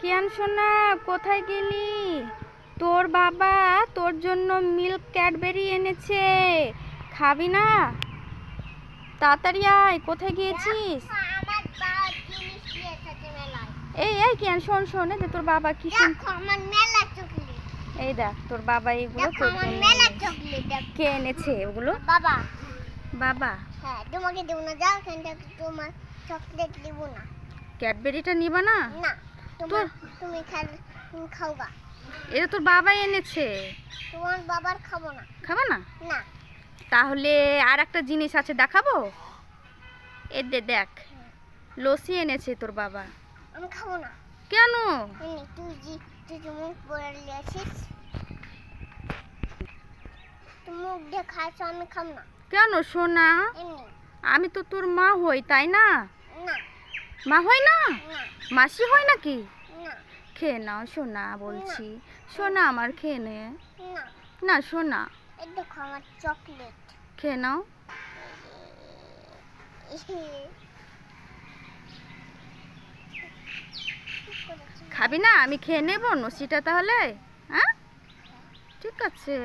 কেন সোনা, কোথায় গেলি? তোর বাবা তোর জন্য মিল্ক ক্যাডবেরি এনেছে, খাবি না? তাড়াতাড়ি আয়, কোথায় গিয়েছিস? এই এই কেন, শোন শোন, যে তোর বাবা কি এই দেখ, তোর বাবা এইগুলো তোর জন্য কে এনেছে ওগুলো? বাবা। বাবা? হ্যাঁ, তোমাকে দেব না, যাও এখান থেকে, তোমার চকলেট দেব না। ক্যাডবেরিটা নিবা না? না, তোমার তুমি খাওগা। এটা তোর বাবাই এনেছে। তোমার বাবার খাবো না। খাবা না? না। তাহলে আর একটা জিনিস আছে, দেখাবো? এ দে, দেখ, লস্যি এনেছে তোর বাবা। আমি খাবো না। কেন? তুই মুখ বলে আছিস, তুই মুখ দিয়ে খাইছো, আমি খাবো না। কেন সোনা? আমি তো তোর মা হই, তাই না? না। মা হই না? না। মাসি হই নাকি? না। খেয়ে নাও সোনা, বলছি সোনা, আমার খেয়ে নে। না। না সোনা, এই দেখো আমার চকলেট, খেয়ে নাও। খাবি না? আমি খেয়ে নেবো নসিটা তাহলে। হ্যাঁ, ঠিক আছে।